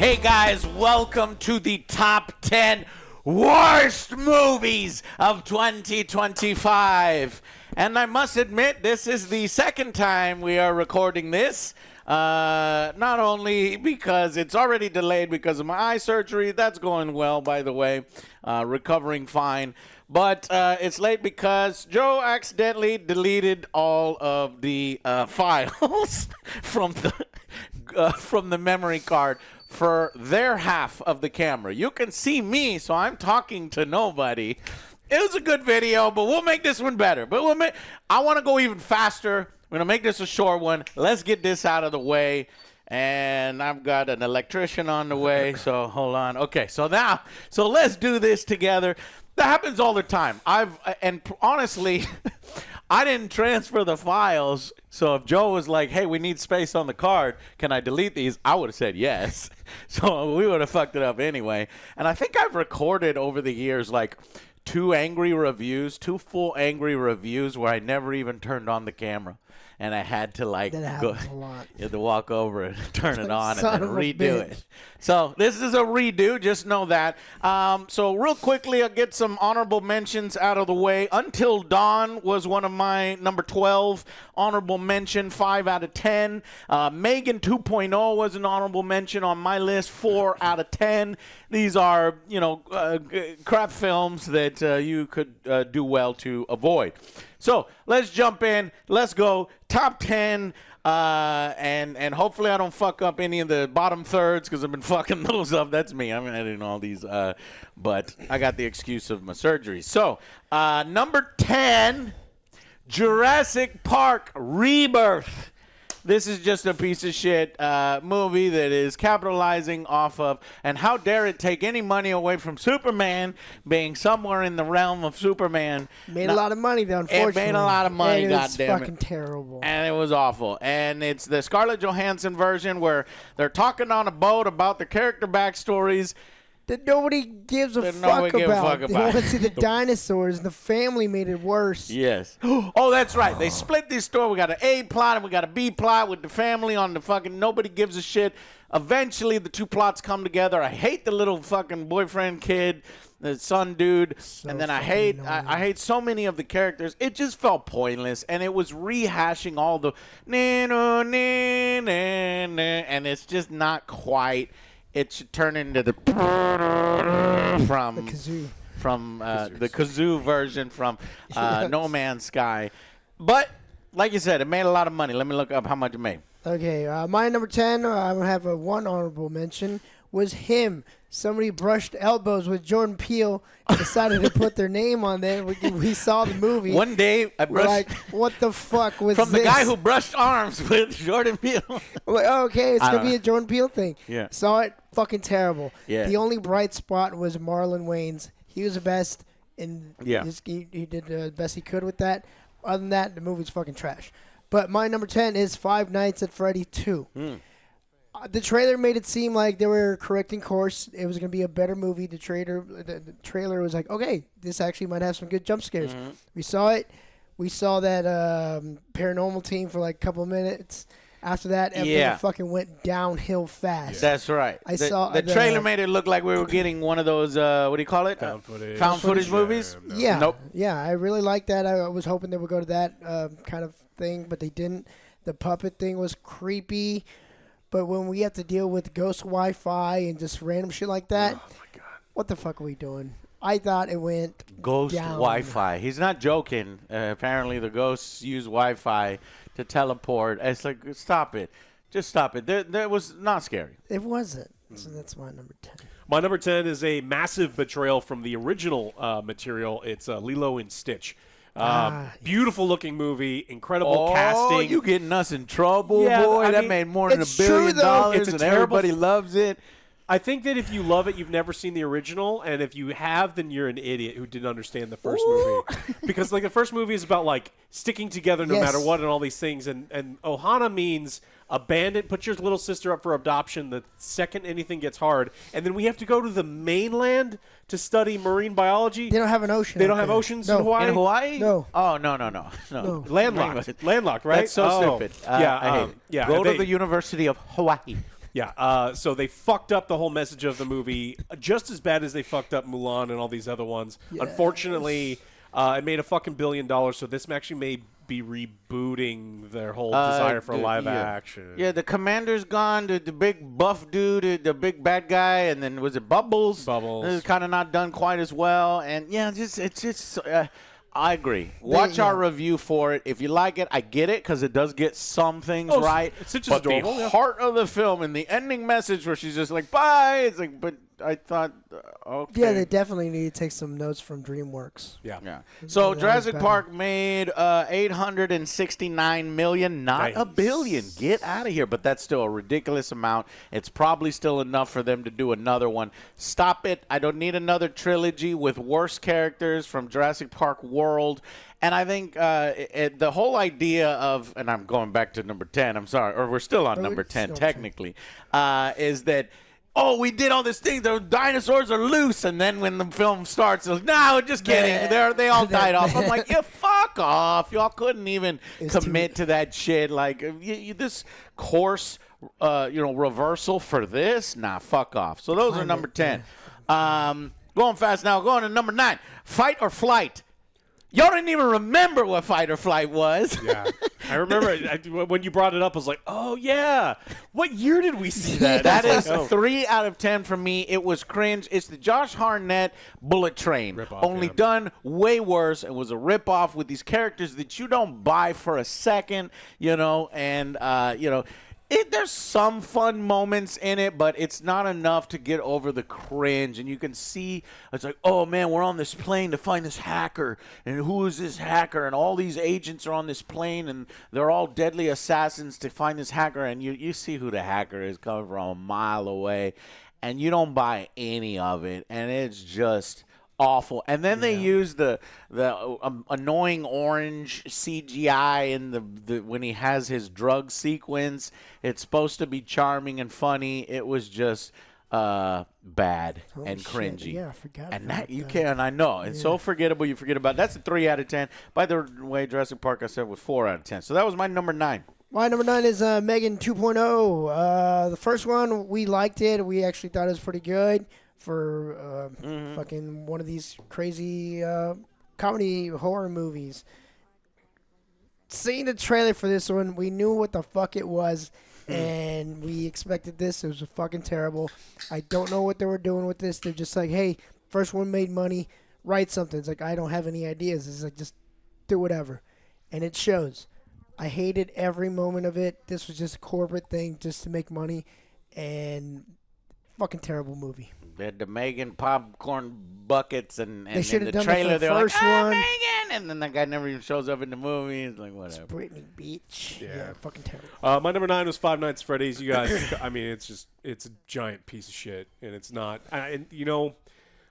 Hey guys, welcome to the top 10 worst movies of 2025. And I must admit, this is the second time we are recording this. Not only because it's already delayed because of my eye surgery, that's going well, by the way, recovering fine. But it's late because Joe accidentally deleted all of the files from the memory card for their half of the camera. You can see me, so I'm talking to nobody. It was a good video, but we'll make this one better. But I want to go even faster. We're going to make this a short one. Let's get this out of the way. And I've got an electrician on the way, so hold on. Okay, so let's do this together. That happens all the time. Honestly, I didn't transfer the files, so if Joe was like, hey, we need space on the card, can I delete these? I would have said yes. So we would have fucked it up anyway. And I think I've recorded over the years like two full angry reviews where I never even turned on the camera. And I had to that happens a lot. You had to walk over and turn it on and then Son of a redo bitch. it. So this is a redo. Just know that. So real quickly, I'll get some honorable mentions out of the way. Until Dawn was one of my number 12 honorable mention, 5 out of 10. Megan 2.0 was an honorable mention on my list, 4 out of 10. These are, crap films that you could do well to avoid. So let's jump in. Let's go. Top 10. And hopefully I don't fuck up any of the bottom thirds because I've been fucking those up. That's me. I'm editing all these. But I got the excuse of my surgery. So number 10, Jurassic Park Rebirth. This is just a piece of shit movie that is capitalizing off of, and how dare it take any money away from Superman being somewhere in the realm of Superman. Made a lot of money, though, unfortunately. It made a lot of money, and it was goddammit. fucking terrible. And it was awful. And it's the Scarlett Johansson version where they're talking on a boat about the character backstories. That nobody gives a fuck about. They want to see the dinosaurs, and the family made it worse. Yes. Oh, that's right. They split this story. We got an A plot and we got a B plot with the family on the fucking nobody gives a shit. Eventually, the two plots come together. I hate the little fucking boyfriend kid, the son dude, and then I hate so many of the characters. It just felt pointless, and it was rehashing all the and it's just not quite. It should turn into the from The kazoo. From the kazoo version from No Man's Sky. But like you said, it made a lot of money. Let me look up how much it made. Okay, my number 10, I have one honorable mention, was Him. Somebody brushed elbows with Jordan Peele and decided to put their name on there. We saw the movie. One day, I We're brushed like, what the fuck was from this? the guy who brushed arms with Jordan Peele. Well, okay, it's going to be a Jordan Peele thing. Yeah. Saw it, fucking terrible. Yeah. The only bright spot was Marlon Wayans. He was the best, and Yeah. he did the best he could with that. Other than that, the movie's fucking trash. But my number 10 is Five Nights at Freddy 2. The trailer made it seem like they were correcting course. It was going to be a better movie. The trailer was like, okay, this actually might have some good jump scares. We saw it. We saw that paranormal team for like a couple of minutes. After that, everything fucking went downhill fast. That's right. I saw the trailer made it look like we were getting one of those, what do you call it? Found footage. Found footage movies? Yeah. Nope. Yeah, I really liked that. I was hoping they would go to that kind of thing, but they didn't. The puppet thing was creepy. But when we have to deal with ghost Wi-Fi and just random shit like that, what the fuck are we doing? I thought it went Ghost down. Wi-Fi. He's not joking. Apparently, the ghosts use Wi-Fi to teleport. It's like, stop it. Just stop it. That was not scary. It wasn't. So that's my number 10. My number 10 is a massive betrayal from the original material. It's Lilo and Stitch. Beautiful looking movie, incredible casting. Oh, you getting us in trouble, Yeah, boy. I That mean, made more than it's $1 billion, true, though. It's a and terrible everybody loves it. I think that if you love it, you've never seen the original, and if you have, then you're an idiot who didn't understand the first movie. Because like the first movie is about like sticking together no matter what and all these things, and Ohana means abandon, put your little sister up for adoption the second anything gets hard, and then we have to go to the mainland to study marine biology. They don't have an ocean. They don't out have there. oceans No. in Hawaii? In Hawaii? No. Oh, no. Landlocked. Landlocked, right? That's so stupid. Yeah, I hate it. yeah. Go to they- the University of Hawaii. Yeah, so they fucked up the whole message of the movie just as bad as they fucked up Mulan and all these other ones. Yes. Unfortunately, it made a fucking $1 billion, so this actually may be rebooting their whole desire for live action. Yeah, the commander's gone. The big buff dude, the big bad guy, and then was it Bubbles? Bubbles. It's kind of not done quite as well. And yeah, it's just. I agree. Watch our review for it. If you like it, I get it because it does get some things right. It's just but adorable, the yeah. heart of the film and the ending message where she's just like, bye. It's like, but I thought, okay. Yeah, they definitely need to take some notes from DreamWorks. Yeah. So That Jurassic was Park made $869 million, not a Nice. billion. Get out of here! But that's still a ridiculous amount. It's probably still enough for them to do another one. Stop it! I don't need another trilogy with worse characters from Jurassic Park World. And I think the whole idea of, and I'm going back to number 10. I'm sorry, or we're still on number 10 technically, is that. Oh, we did all this thing. The dinosaurs are loose, and then when the film starts, it's like, no, just kidding. They all died off. I'm like, yeah, fuck off. Y'all couldn't even commit to that shit. Like this course, reversal for this. Nah, fuck off. So those are number 10. Going fast now. Going to number 9. Fight or Flight. Y'all didn't even remember what Fight or Flight was. Yeah. I remember when you brought it up, I was like, oh, yeah. What year did we see that? That is Oh. 3 out of 10 for me. It was cringe. It's the Josh Hartnett Bullet Train. Rip-off, only yeah. done way worse. It was a ripoff with these characters that you don't buy for a second, there's some fun moments in it, but it's not enough to get over the cringe. And you can see it's like, oh, man, we're on this plane to find this hacker. And who is this hacker? And all these agents are on this plane, and they're all deadly assassins to find this hacker. And you see who the hacker is coming from a mile away, and you don't buy any of it. And it's just awful. And then they use the annoying orange CGI in the when he has his drug sequence. It's supposed to be charming and funny. It was just bad and shit. cringy. Yeah, I forgot And about that you that. can. I know it's so forgettable. You forget about it. That's a 3 out of 10. By the way, Jurassic Park I said was 4 out of 10. So that was my number 9. My number 9 is Megan 2.0. The first one, we liked it. We actually thought it was pretty good for fucking one of these crazy comedy horror movies. Seeing the trailer for this one, we knew what the fuck it was, and we expected this. It was fucking terrible. I don't know what they were doing with this. They're just like, hey, first one made money, write something. It's like, I don't have any ideas. It's like, just do whatever. And it shows. I hated every moment of it. This was just a corporate thing just to make money, and fucking terrible movie. They had the Megan popcorn buckets, and They in should the have done trailer that for they're the first like, one. Megan, and then that guy never even shows up in the movie. It's like, whatever. Britney Beach. Yeah. Fucking terrible. My number 9 was Five Nights at Freddy's. You guys, I mean, it's a giant piece of shit, and it's not. And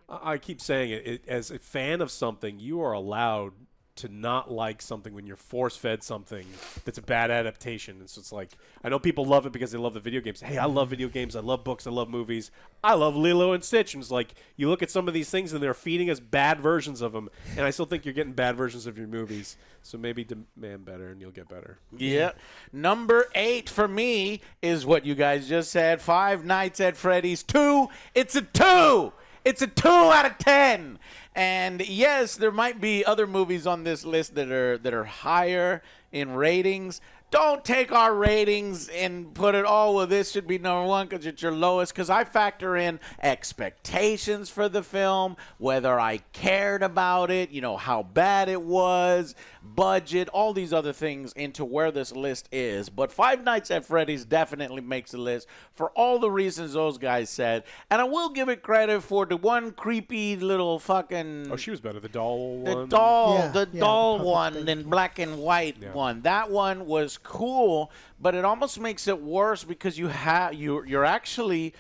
I keep saying it. As a fan of something, you are allowed to not like something when you're force-fed something that's a bad adaptation. And so it's like, I know people love it because they love the video games. Hey, I love video games. I love books. I love movies. I love Lilo and Stitch. And it's like, you look at some of these things and they're feeding us bad versions of them. And I still think you're getting bad versions of your movies. So maybe demand better and you'll get better. Yeah. Number 8 for me is what you guys just said. Five Nights at Freddy's 2. It's a 2. It's a 2 out of 10. And yes, there might be other movies on this list that are higher in ratings. Don't take our ratings and put it, oh, well, this should be number 1 because it's your lowest. Because I factor in expectations for the film, whether I cared about it, how bad it was, budget, all these other things into where this list is. But Five Nights at Freddy's definitely makes the list for all the reasons those guys said. And I will give it credit for the one creepy little fucking... Oh, she was better. The doll The one. doll, Yeah, the yeah, doll the one, puppet the thing. black and white one. That one was cool, but it almost makes it worse because you're actually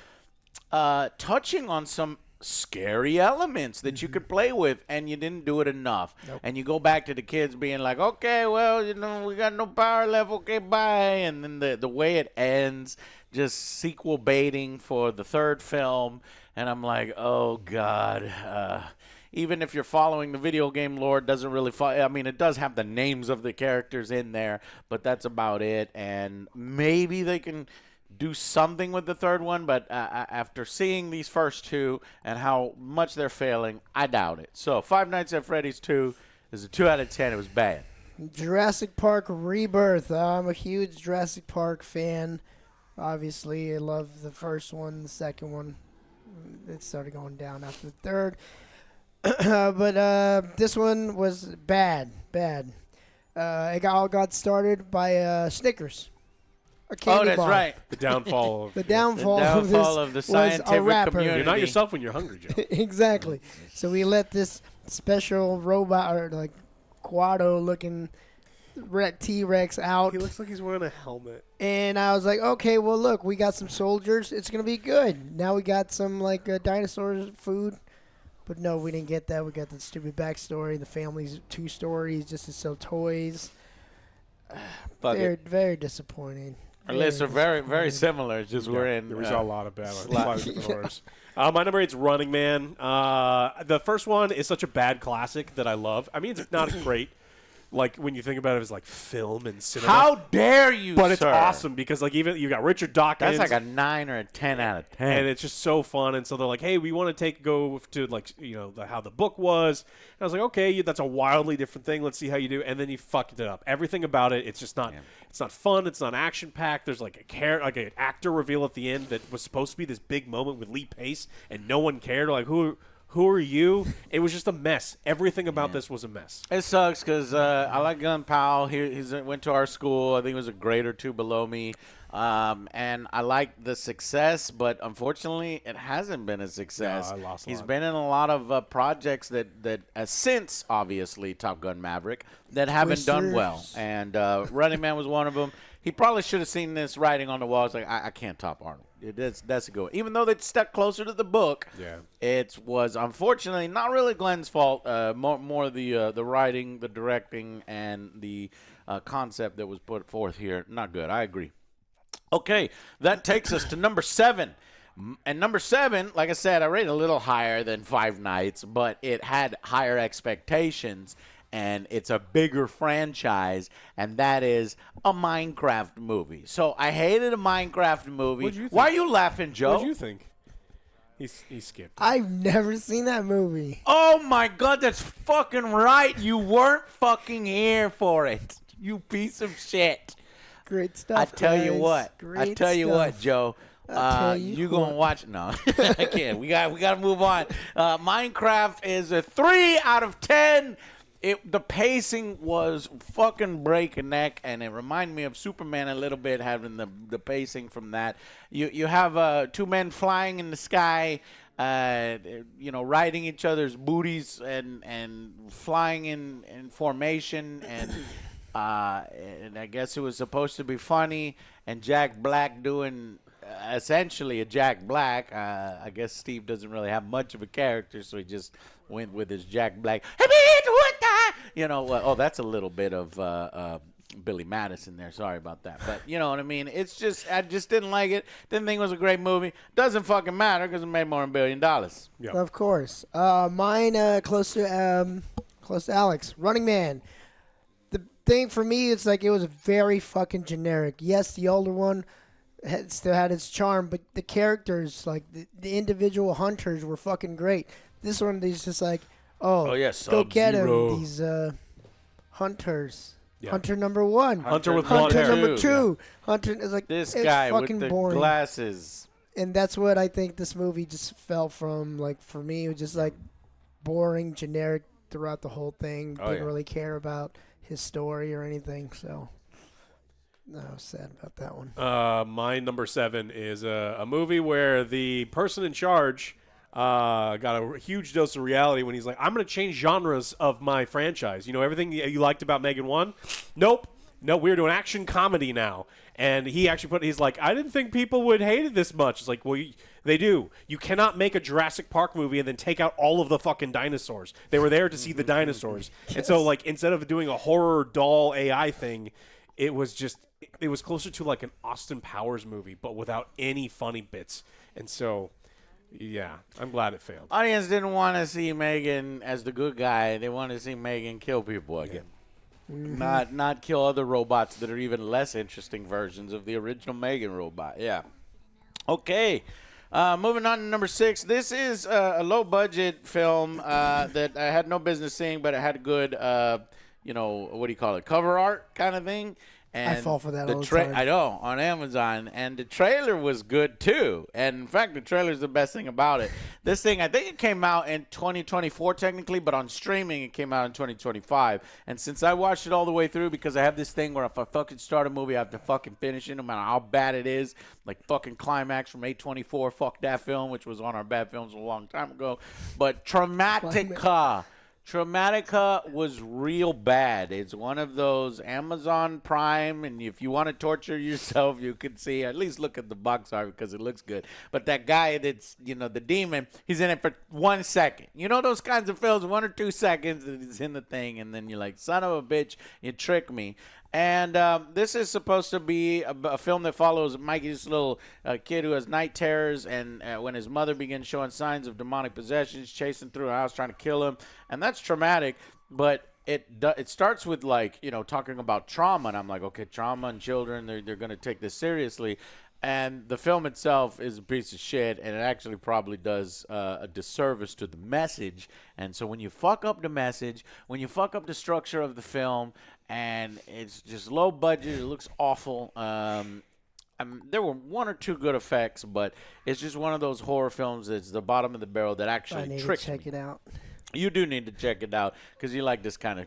touching on some scary elements that you could play with, and you didn't do it enough. And you go back to the kids being like, okay, well, we got no power left. Okay, bye. And then the way it ends, just sequel baiting for the third film, and I'm like, oh God. Even if you're following the video game lore, doesn't really follow. I mean, it does have the names of the characters in there, but that's about it. And maybe they can do something with the third one, but after seeing these first two and how much they're failing, I doubt it. So Five Nights at Freddy's 2 is a 2 out of 10. It was bad. Jurassic Park Rebirth. I'm a huge Jurassic Park fan. Obviously, I love the first one, the second one. It started going down after the third. But this one was bad. It all got started by Snickers. A candy That's bar. right. The downfall of The downfall, of the was a scientific rapper. community. You're not yourself when you're hungry, Joe. Exactly. So we let this special robot or like Quado-looking T-Rex out. He looks like he's wearing a helmet. And I was like, okay, well, look, we got some soldiers. It's going to be good. Now we got some, like, dinosaurs food. But no, we didn't get that. We got the stupid backstory. The family's 2 stories just to sell toys. Fuck Very, it. very disappointing. Our lists are very similar. It's just we're in. There was a lot of bad slot. ones. My number 8's Running Man. The first one is such a bad classic that I love. I mean, it's not great. Like when you think about it as like film and cinema. How dare you, But it's sir. awesome because like even you got Richard Dawkins. That's like a 9 or a 10 out of 10. And it's just so fun. And so they're like, hey, we want to go to like, how the book was. And I was like, okay, that's a wildly different thing. Let's see how you do. And then you fucked it up. Everything about it, it's just not, it's not fun. It's not action packed. There's like an actor reveal at the end that was supposed to be this big moment with Lee Pace and no one cared. Like, who are you? It was just a mess. Everything about this was a mess. It sucks because I like Gun Powell. He went to our school. I think he was a grade or 2 below me. And I like the success, but unfortunately, it hasn't been a success. No, I lost a He's lot. been in a lot of projects that since, obviously, Top Gun Maverick, that haven't done well. Twisters. And Running Man was one of them. He probably should have seen this writing on the wall. It's like, I can't top Arnold. That's a good one. Even though they stuck closer to the book, it was unfortunately not really Glenn's fault. More the writing, the directing, and the concept that was put forth here. Not good. I agree. Okay, that takes us to number 7. And number 7, like I said, I rated a little higher than Five Nights, but it had higher expectations. And it's a bigger franchise, and that is a Minecraft movie. So I hated a Minecraft movie. What'd you think? Why are you laughing, Joe? What did you think? He skipped. I've never seen that movie. Oh, my God, that's fucking right. You weren't fucking here for it, you piece of shit. Great stuff. I tell you guys. what. Great what, stuff. Joe. tell you You gonna what. watch? No, I can't. We got to move on. Minecraft is a 3 out of 10. The pacing was fucking breakneck, and it reminded me of Superman a little bit, having the pacing from that. You have 2 men flying in the sky, riding each other's booties and flying in formation, and I guess it was supposed to be funny, and Jack Black doing essentially a Jack Black. I guess Steve doesn't really have much of a character, so he just went with his Jack Black. That's a little bit of Billy Madison there. Sorry about that. But you know what I mean? It's just, I just didn't like it. Didn't think it was a great movie. Doesn't fucking matter because it made more than $1 billion. Yeah. Of course. Mine close to Alex. Running Man. The thing for me, it's like it was very fucking generic. Yes, the older one still had its charm, but the characters, like the individual hunters, were fucking great. This one, they's just like, go get Sub-Zero. him. These hunters. Yeah. Hunter number 1. Hunter with blonde Hunter hair. number 2. Hunter is like, This it's guy with fucking the boring. glasses. And that's what I think this movie just fell from. Like, for me, it was just like boring, generic throughout the whole thing. Oh, Didn't yeah. really care about his story or anything. So, no, I was sad about that one. My number 7 is a movie where the person in charge got a huge dose of reality when he's like, I'm going to change genres of my franchise. You know, everything you liked about Megan 1? Nope. No, we're doing action comedy now. And he actually he's like, I didn't think people would hate it this much. It's like, well, they do. You cannot make a Jurassic Park movie and then take out all of the fucking dinosaurs. They were there to see the dinosaurs. And so, like, instead of doing a horror doll AI thing, it was closer to like an Austin Powers movie, but without any funny bits. And so, yeah, I'm glad it failed. Audience didn't want to see Megan as the good guy. They wanted to see Megan kill people again. not kill other robots that are even less interesting versions of the original Megan robot. Yeah. Okay. Moving on to number 6. This is a low-budget film that I had no business seeing, but it had good, what do you call it, cover art kind of thing. And I fall for that all the time. I know, on Amazon. And the trailer was good, too. And, in fact, the trailer is the best thing about it. This thing, I think it came out in 2024, technically, but on streaming, it came out in 2025. And since I watched it all the way through, because I have this thing where if I fucking start a movie, I have to fucking finish it, no matter how bad it is. Like fucking Climax from A24, fuck that film, which was on our bad films a long time ago. But Traumatica was real bad. It's one of those Amazon Prime, and if you want to torture yourself, you can see, at least look at the box art because it looks good. But that guy that's, the demon, he's in it for 1 second. You know those kinds of films, 1 or 2 seconds, and he's in the thing, and then you're like, son of a bitch, you tricked me. And this is supposed to be a film that follows Mikey's little kid who has night terrors, and when his mother begins showing signs of demonic possessions, chasing through a house trying to kill him, and that's traumatic. But it starts with talking about trauma, and I'm like, okay, trauma and children, they're going to take this seriously. And the film itself is a piece of shit, and it actually probably does a disservice to the message. And so when you fuck up the message, when you fuck up the structure of the film, and it's just low budget, it looks awful. There were 1 or 2 good effects, but it's just one of those horror films that's the bottom of the barrel that actually tricks me. I need to check it out. You do need to check it out because you like this kind of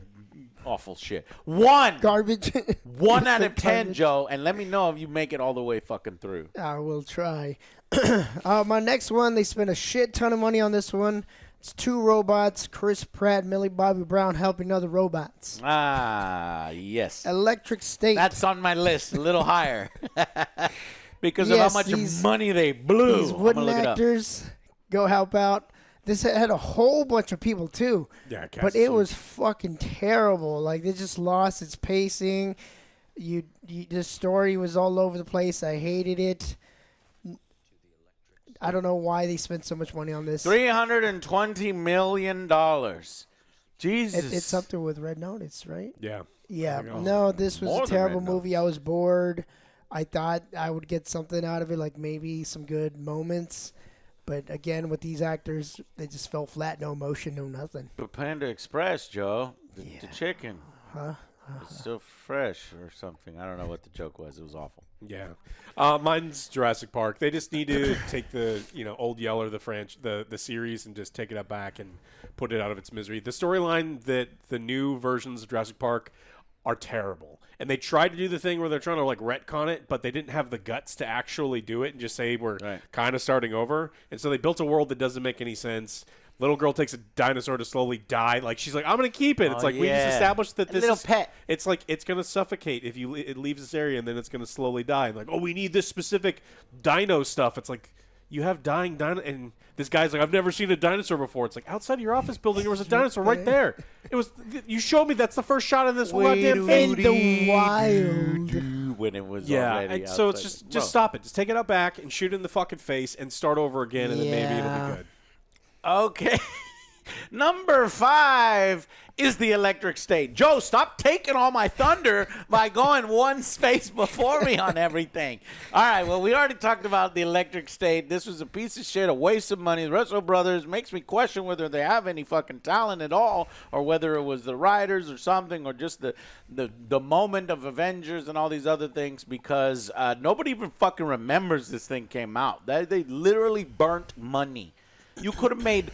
awful shit. 1 Garbage. 1 out of 10, Joe, and let me know if you make it all the way fucking through. I will try. My next one, they spent a shit ton of money on this one. It's 2 robots, Chris Pratt, Millie Bobby Brown helping other robots. Ah, yes. Electric State. That's on my list, a little higher. Because of how much money they blew. These wooden actors go help out. This had a whole bunch of people, too. Yeah, but it was fucking terrible. Like, it just lost its pacing. The story was all over the place. I hated it. I don't know why they spent so much money on this. $320 million. Jesus. It's something with Red Notice, right? Yeah. Yeah. No, this was a terrible movie. I was bored. I thought I would get something out of it, like maybe some good moments. But again, with these actors, they just fell flat. No emotion, no nothing. But Panda Express, Joe. The chicken. Huh? It's still fresh or something. I don't know what the joke was. It was awful. Yeah. Mine's Jurassic Park. They just need to take the Old Yeller, the series, and just take it up back and put it out of its misery. The storyline that the new versions of Jurassic Park are terrible. And they tried to do the thing where they're trying to retcon it, but they didn't have the guts to actually do it and just say we're kind of starting over. And so they built a world that doesn't make any sense. Little girl takes a dinosaur to slowly die. Like, she's like, I'm going to keep it. It's like, we just established that this little pet. It's like, it's going to suffocate if it leaves this area, and then it's going to slowly die. And like, oh, we need this specific dino stuff. It's like, you have dying dino, and this guy's like, I've never seen a dinosaur before. It's like, outside of your office building, there was a dinosaur right there. It was, you showed me that's the first shot of this goddamn thing. In the wild. When it was already and so it's just stop it. Just take it out back and shoot it in the fucking face and start over again, and then maybe it'll be good. Okay. Number 5 is the Electric State. Joe, stop taking all my thunder by going one space before me on everything. All right, well, we already talked about the Electric State. This was a piece of shit, a waste of money. The Russo brothers makes me question whether they have any fucking talent at all, or whether it was the writers or something, or just the moment of Avengers and all these other things, because nobody even fucking remembers this thing came out. They literally burnt money. You could have made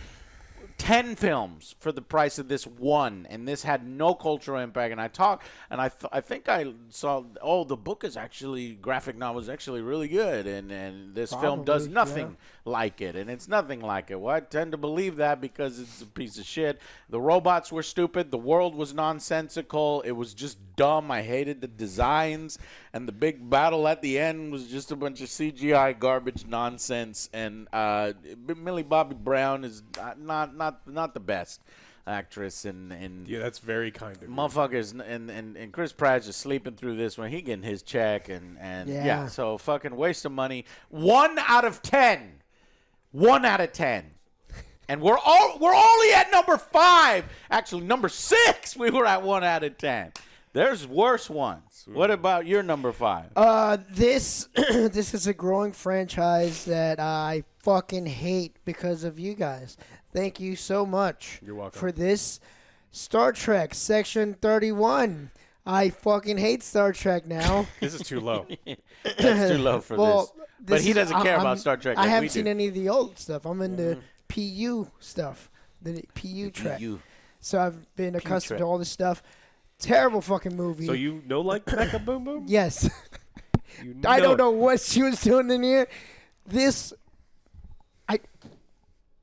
10 films for the price of this one, and this had no cultural impact. And I think I saw, the book is actually, graphic novel is actually really good, and this film does nothing like it, and it's nothing like it. Well, I tend to believe that because it's a piece of shit. The robots were stupid. The world was nonsensical. It was just dumb. I hated the designs, and the big battle at the end was just a bunch of CGI garbage nonsense. And Millie Bobby Brown is not the best actress, and yeah, that's very kind of motherfuckers, and Chris Pratt's just sleeping through this when he getting his check, and so fucking waste of money. 1 out of 10. 1 out of 10. And we're only at number 5. Actually, number 6, we were at 1 out of 10. There's worse ones. What about your number 5? This this is a growing franchise that I fucking hate because of you guys. Thank you so much. You're welcome. For this Star Trek Section 31. I fucking hate Star Trek now. This is too low. That's too low for this. But he doesn't care about Star Trek. I like we haven't seen do. any of the old stuff. I'm into PU stuff, the PU Trek. You. So I've been accustomed Trek. to all this stuff. Terrible fucking movie. So you know like Mecha Boom Boom? Yes. You I don't it. know what she was doing in here.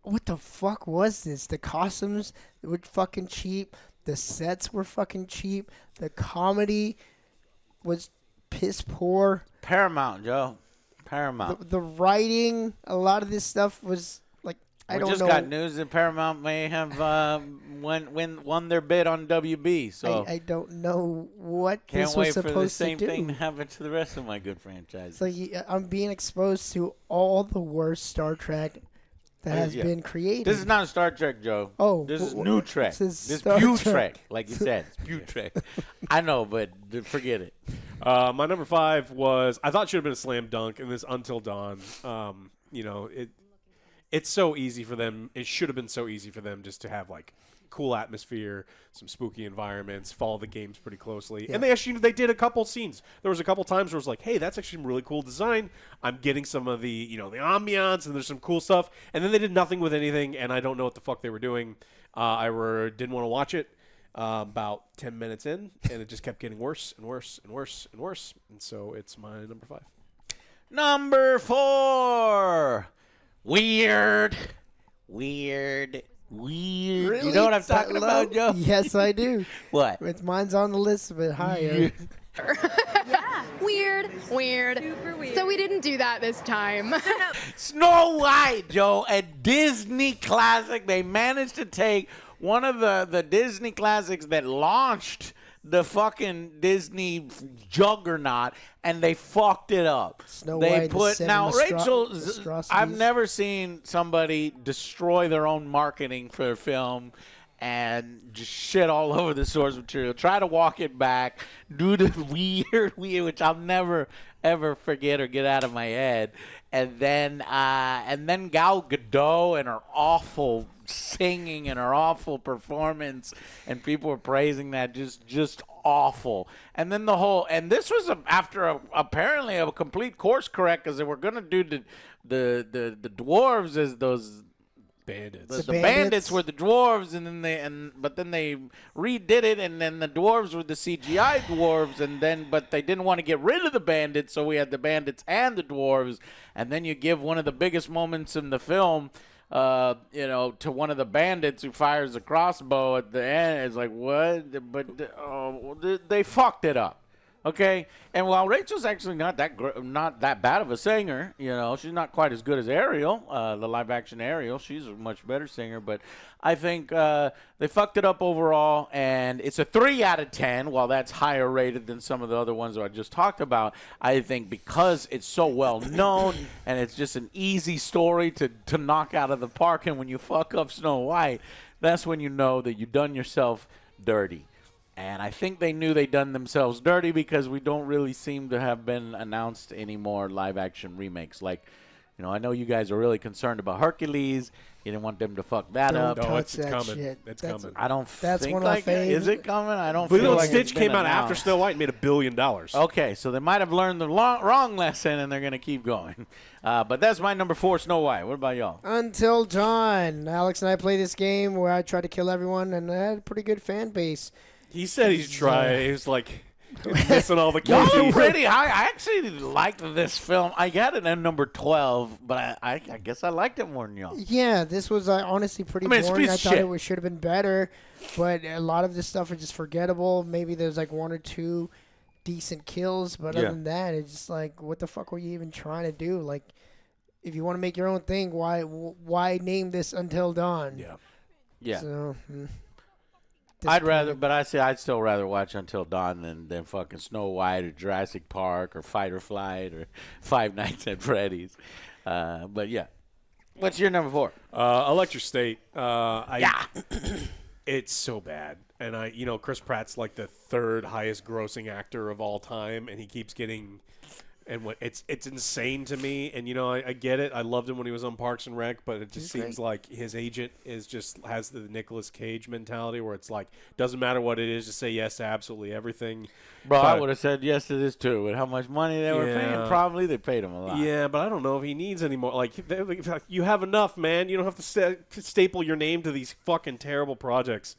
What the fuck was this? The costumes were fucking cheap. The sets were fucking cheap. The comedy was piss poor. Paramount, Joe. Paramount. The writing, a lot of this stuff was like, I We don't just know. got news that Paramount may have won their bid on WB. So I don't know what can't this was wait for supposed the same to do. thing to happen to the rest of my good franchises. It's like I'm being exposed to all the worst Star Trek that has yeah. been created. This is not a Star Trek, Joe. Oh, this is wh- new wh- Trek. this is This Star Pew Trek. Trek, like you said. It's Pew Trek. I know, but forget it. My number 5 was I thought should have been a slam dunk, and this Until Dawn. It's so easy for them. It should have been so easy for them just to have like cool atmosphere, some spooky environments, follow the games pretty closely. And they did a couple scenes. There was a couple times where it was like, hey, that's actually some really cool design. I'm getting some of the the ambiance, and there's some cool stuff. And then they did nothing with anything, and I don't know what the fuck they were doing. Didn't want to watch it. About 10 minutes in, and it just kept getting worse and worse and worse and worse. And so it's my number 5. Number 4. Weird. You Really? know what I'm That talking low? about, Joe? Yes, I do. What? Mine's on the list a bit higher. Weird. Super weird. So we didn't do that this time. Snow White, Joe, a Disney classic. They managed to take one of the Disney classics that launched the fucking Disney juggernaut, and they fucked it up. Snow they White and the put Seven now Rachel. Monstrosities. I've never seen somebody destroy their own marketing for a film and just shit all over the source material. Try to walk it back, do the weird, which I'll never ever forget or get out of my head. And then Gal Gadot and her awful singing and her awful performance, and people were praising that just awful. And then this was after apparently a complete course correct, because they were gonna do the dwarves as those. Bandits. The bandits were the dwarves, but then they redid it, and then the dwarves were the CGI dwarves, but they didn't want to get rid of the bandits, so we had the bandits and the dwarves, and then you give one of the biggest moments in the film, to one of the bandits who fires a crossbow at the end. It's like, what? But they fucked it up. Okay, and while Rachel's actually not that bad of a singer, she's not quite as good as Ariel, the live-action Ariel. She's a much better singer, but I think they fucked it up overall, and it's a 3 out of 10. While that's higher rated than some of the other ones that I just talked about, I think because it's so well known and it's just an easy story to knock out of the park, and when you fuck up Snow White, that's when you know that you've done yourself dirty. And I think they knew they'd done themselves dirty because we don't really seem to have been announced any more live-action remakes. Like, I know you guys are really concerned about Hercules. You didn't want them to fuck that Don't up. No, touch it's that coming. shit. It's That's- coming. I don't That's think one of my like it. Is faves. it coming? I don't Lilo feel and like Stitch it's been came out after announced. Snow White and made $1 billion. Okay, so they might have learned the wrong lesson, and they're going to keep going. But that's my number 4, Snow White. What about y'all? Until Dawn. Alex and I played this game where I tried to kill everyone, and I had a pretty good fan base. He said he's trying. He was like missing all the Y'all are keys. pretty high. I actually liked this film. I got it at number 12, but I guess I liked it more than y'all. Yeah, this was honestly pretty I mean, it's a boring. piece I of thought shit. it should have been better, but a lot of this stuff is just forgettable. Maybe there's like 1 or 2 decent kills, but Yeah. other than that, it's just like, what the fuck were you even trying to do? Like, if you want to make your own thing, why name this Until Dawn? Yeah. Yeah. So, I'd still rather watch Until Dawn than fucking Snow White or Jurassic Park or Fight or Flight or Five Nights at Freddy's. But yeah. What's your number 4? Electric State. It's so bad. And Chris Pratt's like the third highest grossing actor of all time, and he keeps getting. And it's insane to me, and I get it. I loved him when he was on Parks and Rec, but it just seems like his agent has the Nicolas Cage mentality, where it's like doesn't matter what it is, just say yes to absolutely everything. Bro, I would have said yes to this too. With how much money they were paying, probably they paid him a lot. Yeah, but I don't know if he needs any more. Like you have enough, man. You don't have to staple your name to these fucking terrible projects.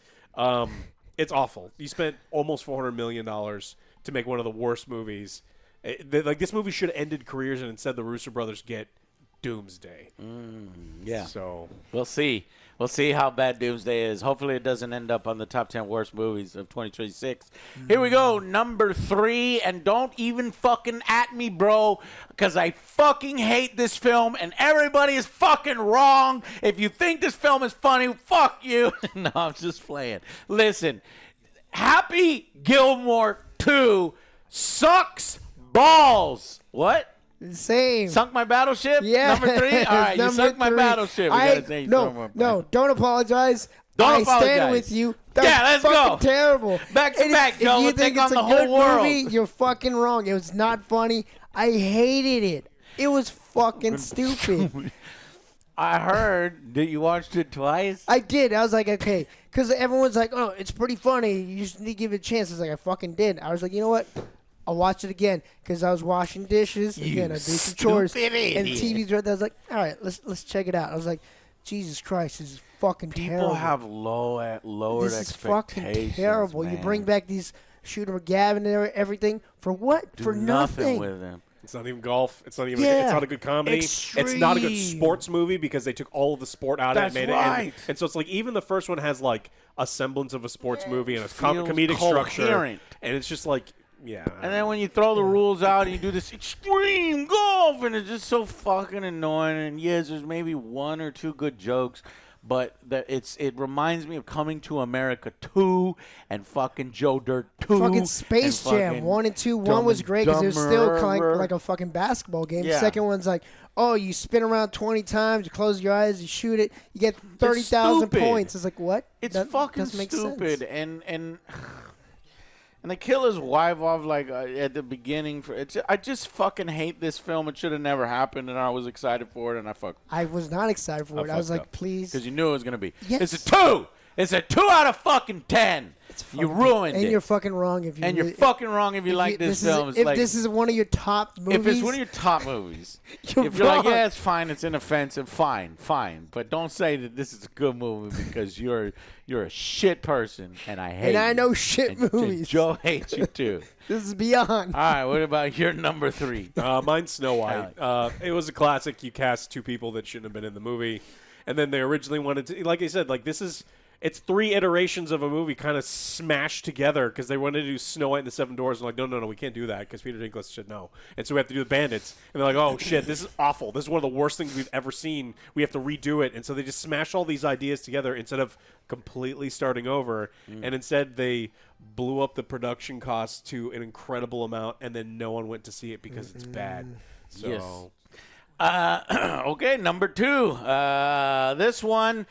It's awful. You spent almost $400 million to make one of the worst movies. This movie should have ended careers, and instead the Russo brothers get Doomsday. Yeah. So we'll see. We'll see how bad Doomsday is. Hopefully it doesn't end up on the top 10 worst movies of 2026. Here we go. Number 3. And don't even fucking at me, bro, because I fucking hate this film, and everybody is fucking wrong. If you think this film is funny, fuck you. No, I'm just playing. Listen, Happy Gilmore 2 sucks balls. What? Same. Sunk my battleship? Yeah. Number 3? All right, you Number sunk my 3. battleship. We gotta say No, don't apologize. Don't I apologize. stand with you. That's Yeah, let's go. fucking terrible. Back to back, Joe. If you Let's think take it's on a the whole good world. movie, you're fucking wrong. It was not funny. I hated it. It was fucking stupid. I heard that you watched it twice. I did. I was like, okay. Because everyone's like, oh, it's pretty funny. You just need to give it a chance. It's like, I fucking did. I was like, you know what? I'll watch it again because I was washing dishes. Again, I do some chores. And the TV's right there. I was like, all right, let's check it out. I was like, Jesus Christ, this is fucking terrible. People have lowered This is expectations. fucking terrible. Man. You bring back these Shooter McGavin and everything for what? Do for nothing with them. it's not even golf. It's not even. Yeah. It's not a good comedy. It's not a good sports movie because they took all of the sport out of it and made right. it. And so it's like even the first one has like a semblance of a sports movie and a Feels comedic structure, coherent. and it's just like. Yeah. And then when you throw the rules out and you do this extreme golf, and it's just so fucking annoying. And yes, there's maybe 1 or 2 good jokes, but it reminds me of Coming to America 2 and fucking Joe Dirt 2. fucking Space and Jam fucking 1 and 2. Dumb 1 was and great because it was still Dumber. like a fucking basketball game. Yeah. Second one's like, oh, you spin around 20 times, you close your eyes, you shoot it, you get 30,000 stupid. points. It's like, what? It's That fucking doesn't make stupid, sense. and they kill his wife off like at the beginning. I just fucking hate this film. It should have never happened, and I was excited for it, and I fucked. I was not excited for it. I was like, please. because you knew it was gonna be. Yes. It's a 2. It's a 2 out of fucking 10. You ruined and it. you're fucking wrong if you. And you're fucking wrong if you like this film. If this is one of your top movies, if it's one of your top movies, You're if you're like, wrong. yeah, it's fine, it's inoffensive, fine, but don't say that this is a good movie because you're a shit person, and I hate. and I you. know shit And movies. Joe hates you too. This is beyond. All right, what about your number 3? Mine's Snow White. It was a classic. You cast 2 people that shouldn't have been in the movie, and then they originally wanted to, like I said, like this is. It's 3 iterations of a movie kind of smashed together because they wanted to do Snow White and the 7 Dwarfs. And like, no, we can't do that because Peter Dinklage said no. And so we have to do the Bandits. And they're like, oh, shit, this is awful. This is one of the worst things we've ever seen. We have to redo it. And so they just smashed all these ideas together instead of completely starting over. And instead they blew up the production costs to an incredible amount, and then no one went to see it because it's bad. So. Yes. Okay, number 2. This one.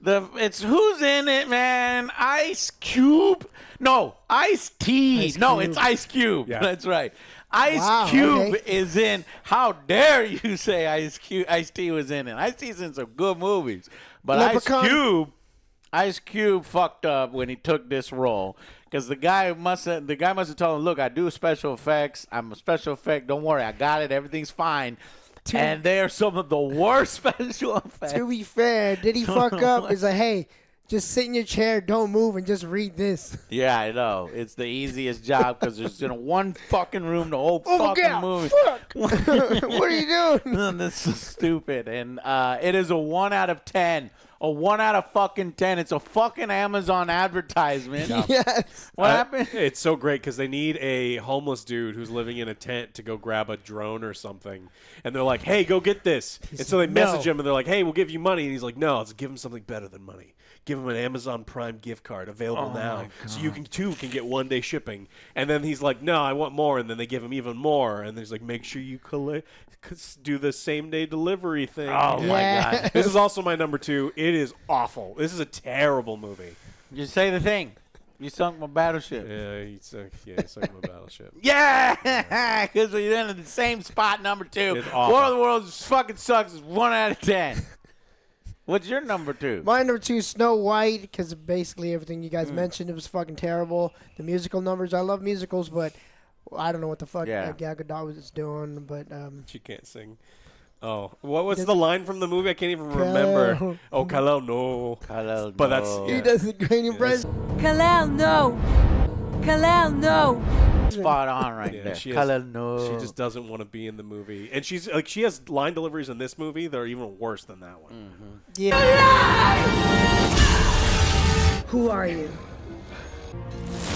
It's who's in it, man? Ice Cube? No, Ice-T. No, it's Ice Cube. Yeah. That's right. Ice Wow, Cube okay. is in. How dare you say Ice-T was in it? Ice-T's in some good movies, but Leprechaun. Ice Cube fucked up when he took this role. Because the guy must have told him, look, I do special effects. I'm a special effect. Don't worry, I got it. Everything's fine. And they are some of the worst special effects. To be fair, did he fuck up? It's like, hey, just sit in your chair, don't move, and just read this. Yeah, I know. It's the easiest job because there's one fucking room the whole Oh, fucking God, movie. fuck. What are you doing? This is stupid. And it is a 1 out of 10. A 1 out of fucking 10. It's a fucking Amazon advertisement. Yes. What happened? It's so great because they need a homeless dude who's living in a tent to go grab a drone or something. And they're like, hey, go get this. And so they message him and they're like, hey, we'll give you money. And he's like, no, let's give him something better than money. Give him an Amazon Prime gift card available now. So you can get 1-day shipping. And then he's like, no, I want more. And then they give him even more. And he's like, make sure you do the same-day delivery thing. Oh, my Yeah. God. This is also my number 2. It It is awful. This is a terrible movie. You say the thing. You sunk my battleship. Yeah, he sunk my battleship. Yeah, because we're in the same spot, number 2. It's awful. War of the Worlds fucking sucks. It's 1 out of 10. What's your number 2? My number 2 is Snow White, because basically everything you guys mentioned, it was fucking terrible. The musical numbers, I love musicals, but I don't know what the fuck Gal Gadot was doing. But She can't sing. Oh, what was the line from the movie? I can't even remember. Oh, Kal-El, no. But that's he does a great impression. Kal-El, no. Kal-El, no. Spot on right Yeah, there. she just doesn't want to be in the movie, and she has line deliveries in this movie that are even worse than that one. Yeah. Who are you?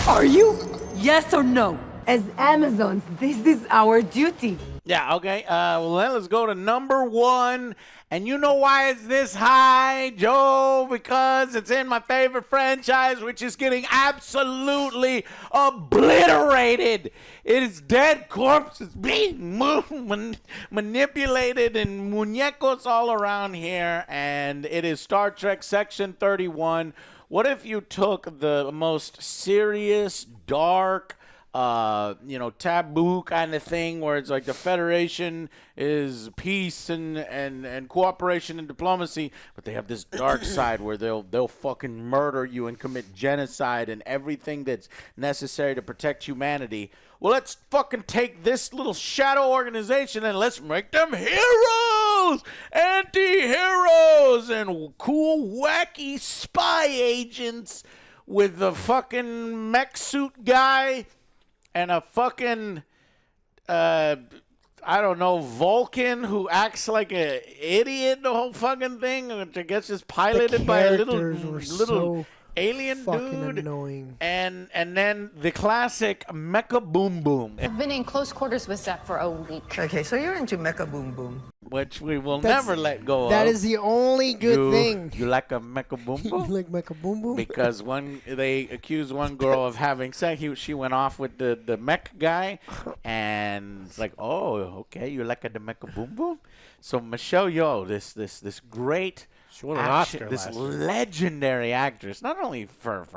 Are you? Yes or no? As Amazons, this is our duty. Yeah, okay. Well, then let's go to number 1. And you know why it's this high, Joe? Because it's in my favorite franchise, which is getting absolutely obliterated. It is dead corpses being manipulated and muñecos all around here. And it is Star Trek Section 31. What if you took the most serious, dark, taboo kind of thing where it's like the Federation is peace and cooperation and diplomacy, but they have this dark side where they'll fucking murder you and commit genocide and everything that's necessary to protect humanity. Well, let's fucking take this little shadow organization and let's make them heroes, anti-heroes, and cool, wacky spy agents with the fucking mech suit guy and a fucking, Vulcan who acts like an idiot the whole fucking thing. I guess just piloted by a little alien dude. Annoying. And then the classic Mecha Boom Boom, I've been in close quarters with Zach for a week. Okay, so you're into Mecha Boom Boom. which we will That's- never let go of. That is the only good thing. You like a Mecha Boom You Boom? like Mecha Boom Boom? Because they accused one girl of having sex. She went off with the mech guy, and it's like, oh, okay, you like the Mecha Boom Boom? So Michelle Yeoh, this great. She won an action- Oscar this last year. legendary actress, not only for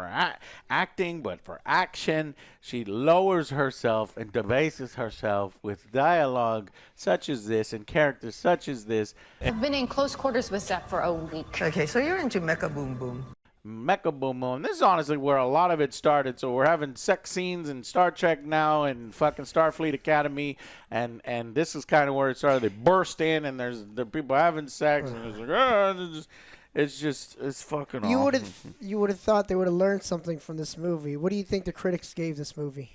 acting but for action. She lowers herself and debases herself with dialogue such as this and characters such as this. I've been in close quarters with Zach for a week. Okay, so you're into Mecha Boom Boom. Mecha Boom Boom. This is honestly where a lot of it started. So we're having sex scenes in Star Trek now and fucking Starfleet Academy, and this is kind of where it started. They burst in and there's the people having sex, and it's like, it's fucking You awful. you would have thought they would have learned something from this movie. What do you think the critics gave this movie?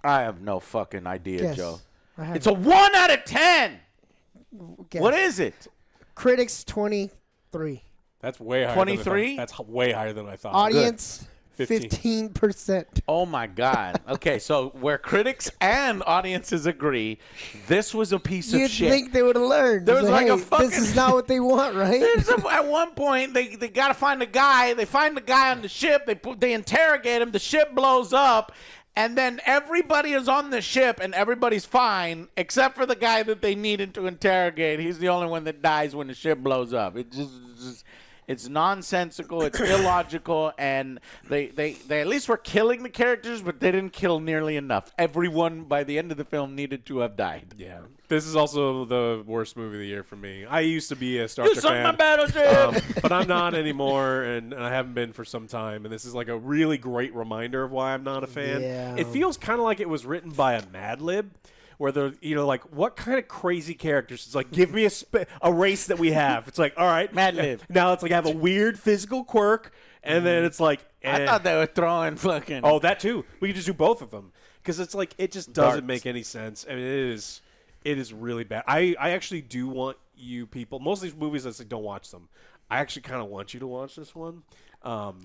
I have no fucking idea, Guess. Joe. I have It's a 1 out of 10. guess. What is it? Critics 23. That's way higher. 23? That's way higher than I thought. Audience 15. 15%. Oh my God. Okay, so where critics and audiences agree, this was a piece of You'd shit. think they would have learned. There was Say, like a hey, fucking- This is not what they want, right? At one point, they got to find the guy. They find the guy on the ship. They interrogate him. The ship blows up. And then everybody is on the ship and everybody's fine except for the guy that they needed to interrogate. He's the only one that dies when the ship blows up. It's nonsensical. It's illogical. And they at least were killing the characters, but they didn't kill nearly enough. Everyone by the end of the film needed to have died. Yeah. This is also the worst movie of the year for me. I used to be a Star You Trek sunk fan. my battleship. But I'm not anymore, and I haven't been for some time. And this is like a really great reminder of why I'm not a fan. Yeah. It feels kind of like it was written by a Mad Lib, where they're like, what kind of crazy characters? It's like, give me a race that we have. It's like, all right, Mad Lib. Now it's like have a weird physical quirk, and then it's like, I thought they were throwing fucking. oh, that too. We could just do both of them because it's like it just doesn't Darts. make any sense. I mean, it is really bad. I actually do want you people. Most of these movies, I say don't watch them. I actually kind of want you to watch this one.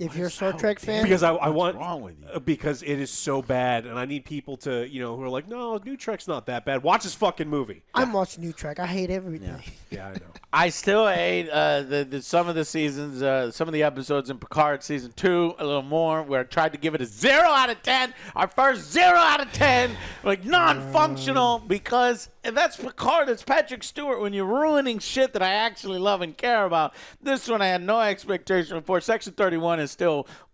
If you're a Star Trek fan, Because I What's want wrong with you? because it is so bad, and I need people to who are like, no, New Trek's not that bad. Watch this fucking movie. I'm watching New Trek. I hate everything. Yeah, I know. I still hate some of the seasons, some of the episodes in Picard season 2, a little more, where I tried to give it a 0 out of 10. Our first 0 out of 10, like non-functional, because And that's Picard. It's Patrick Stewart. When you're ruining shit that I actually love and care about, this one I had no expectation for. Section 31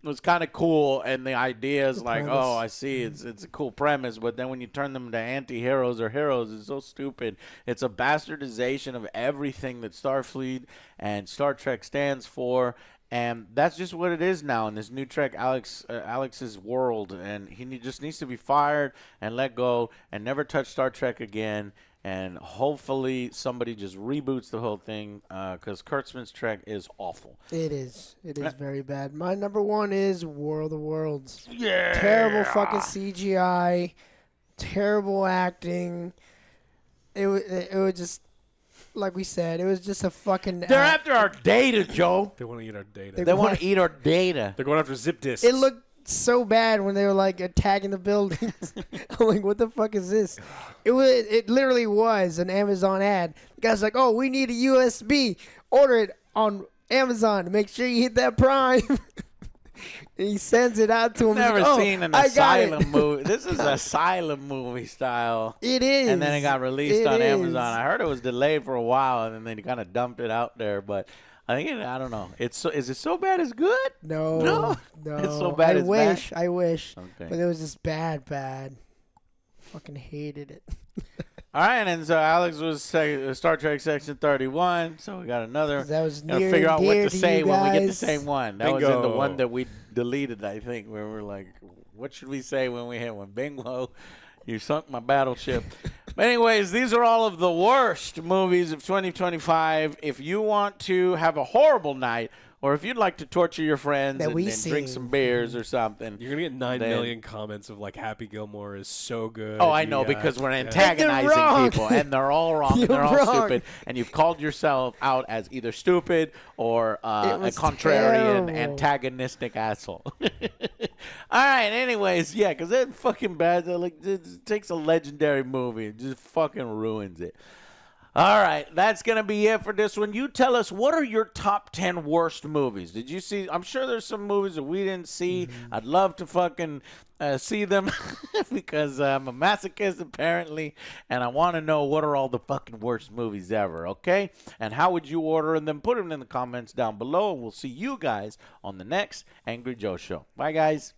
was kind of cool, and the idea is like, oh, I see, it's a cool premise. But then when you turn them to anti-heroes or heroes, it's so stupid. It's a bastardization of everything that Starfleet and Star Trek stands for. And that's just what it is now in this new Trek Alex's world. And he just needs to be fired and let go and never touch Star Trek again. And hopefully somebody just reboots the whole thing because Kurtzman's Trek is awful. It is. It is very bad. My number one is War of the Worlds. Yeah. Terrible fucking CGI. Terrible acting. It was just... Like we said, it was just a fucking... They're after our data, Joe. They want to eat our data. They want to eat our data. They're going after zip disks. It looked so bad when they were like attacking the buildings. I'm like, what the fuck is this? It literally was an Amazon ad. The guy's like, oh, we need a USB. Order it on Amazon. Make sure you hit that Prime. And he sends it out to him. Never like, seen an Asylum movie. This is Asylum movie style. It is. And then it got released on Amazon. I heard it was delayed for a while, and then they kind of dumped it out there. But I think I don't know. Is it so bad it's good? No. It's so bad it's bad. I wish. Okay. But it was just bad. Fucking hated it. All right, and so Alex was Star Trek Section 31, so we got another. That was gotta near figure and out what dear to to say you when we get the guys. same one. That was in the Bingo. one that we deleted, I think, where we're like, what should we say when we hit one? Bingo, you sunk my battleship. But anyways, these are all of the worst movies of 2025. If you want to have a horrible night, or if you'd like to torture your friends and drink some beers or something. You're going to get 9 million comments of like Happy Gilmore is so good. Oh, I know, because we're antagonizing people, and they're all wrong, and they're all stupid, and you've called yourself out as either stupid or a contrarian, terrible. antagonistic asshole. All right, anyways, yeah, because it's fucking bad. It takes a legendary movie and just fucking ruins it. All right, that's going to be it for this one. You tell us, what are your top 10 worst movies? Did you see? I'm sure there's some movies that we didn't see. I'd love to fucking see them because I'm a masochist, apparently, and I want to know what are all the fucking worst movies ever, okay? And how would you order them? Put them in the comments down below, and we'll see you guys on the next Angry Joe Show. Bye, guys.